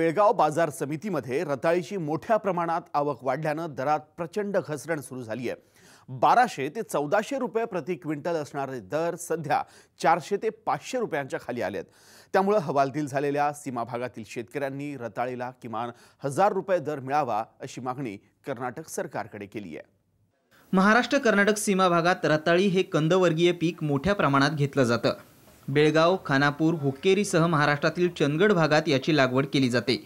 बेळगाव बाजार समितीमध्ये रताळीची मोठ्या प्रमाणात आवक वाढल्यानं दरात प्रचंड घसरण सुरू झाली आहे। 1200 ते 1400 रुपये प्रति क्विंटल असणारे दर सध्या 400 ते 500 रुपयांच्या खाली आलेत। त्यामुळे हवालदिल झालेल्या सीमा भागातील शेतकऱ्यांनी रताळीला किमान 1000 रुपये दर मिळावा अशी मागणी कर्नाटक सरकारकडे केली आहे। महाराष्ट्र कर्नाटक सीमा भागात रताळी हे कंदवर्गीय पीक मोठ्या प्रमाणात घेतलं जातं। बेळगाव, खानापूर, हुक्केरीसह महाराष्ट्रातील चंदगड भागात याची लागवड केली जाते।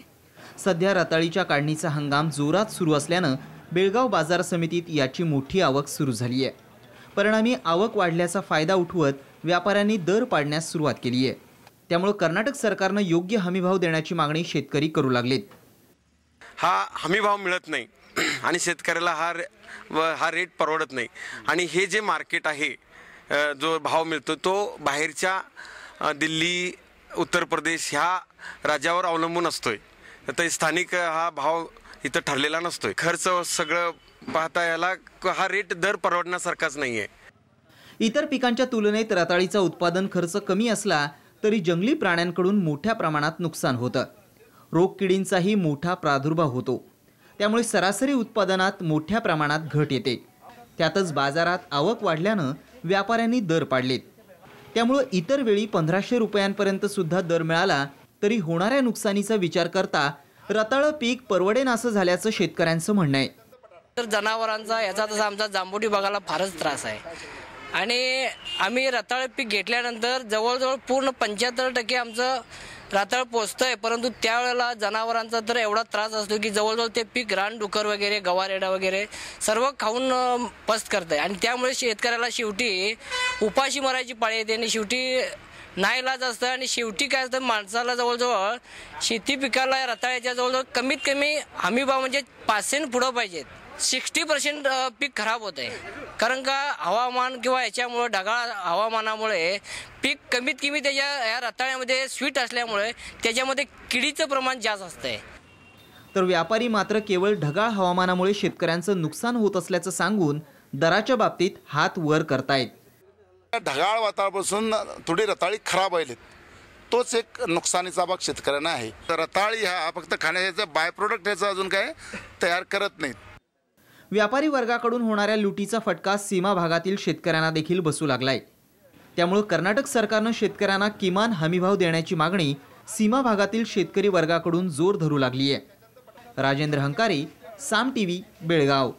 सध्या रताळीच्या काढणीचा हंगाम जोरात सुरू असल्यानं बेळगाव बाजार समितीत याची मोठी आवक सुरू झाली आहे। परिणामी आवक वाढल्याचा फायदा उठवत व्यापाऱ्यांनी दर पाडण्यास सुरुवात केली आहे। त्यामुळे कर्नाटक सरकारनं योग्य हमीभाव देण्याची मागणी शेतकरी करू लागलेत। हा हमीभाव मिळत नाही आणि शेतकऱ्याला हा रेट परवडत नाही आणि हे जे मार्केट आहे जो भाव मिळतो तो बाहेरच्या दिल्ली, उत्तर प्रदेश ह्या राज्यावर अवलंबून असतोय। तर स्थानिक हा भाव इथं ठरलेला नसतोय। खर्च सगळं पाहता याला हा रेट दर परवडण्यासारखाच नाहीये। इतर पिकांच्या तुलनेत रताळीचा उत्पादन खर्च कमी असला तरी जंगली प्राण्यांकडून मोठ्या प्रमाणात नुकसान होतं। रोगकिडींचाही मोठा प्रादुर्भाव होतो। त्यामुळे सरासरी उत्पादनात मोठ्या प्रमाणात घट येते। त्यातच बाजारात आवक वाढल्यानं व्यापाऱ्यांनी दर पाडलेत। त्यामुळे इतर वेळी 1500 रुपयांपर्यंत सुद्धा दर मिळाला तरी होणाऱ्या नुकसानीचा विचार करता रताळ पीक परवडेनासं झाल्याचं शेतकऱ्यांचं म्हणणं आहे। तर जनावरांचा याचा तसा आमचा जांभुटी भागाला फारच त्रास आहे आणि आम्ही रताळ पीक घेतल्यानंतर जवळजवळ पूर्ण 75% आमचं रताळ पोचतंय, परंतु त्यावेळेला जनावरांचा तर एवढा त्रास असतो की जवळजवळ ते पीक रानडुकर वगैरे, गवारेडा वगैरे सर्व खाऊन पस्त करतंय आणि त्यामुळे शेतकऱ्याला शेवटी उपाशी मरायची पाळी येते आणि शेवटी नाईलाज असतं आणि शेवटी काय असतं माणसाला जवळजवळ शेती पिकाला रताळ्याच्या जवळजवळ कमीत कमी हमीभाव म्हणजे 500 पुढं पाहिजेत। 60% पीक खराब होत आहे कारण का हवामान किंवा याच्यामुळे ढगाळ हवामानामुळे पीक कमीत कमी त्याच्या या रताळ्यामध्ये स्वीट असल्यामुळे त्याच्यामध्ये किडीचं प्रमाण जास्त असतंय। तर व्यापारी मात्र केवळ ढगाळ हवामानामुळे शेतकऱ्यांचं नुकसान होत असल्याचं सांगून दराच्या बाबतीत हात वर करतायत। ढगाळ वातावरणापासून थोडी रताळी खराब व्हायली, तोच एक नुकसानीचा भाग शेतकऱ्यांना आहे। रताळी हा फक्त खाण्याचा बाय प्रोडक्ट याचा अजून काय तयार करत नाहीत। व्यापारी वर्गाकडून होणाऱ्या लुटीचा फटका सीमा भागातील शेतकऱ्यांना देखील बसू लागलाय। त्यामुळे कर्नाटक सरकारनं शेतकऱ्यांना किमान हमीभाव देण्याची मागणी सीमा भागातील शेतकरी वर्गाकडून जोर धरू लागली आहे। राजेंद्र हंकारी, साम टीव्ही, बेळगाव।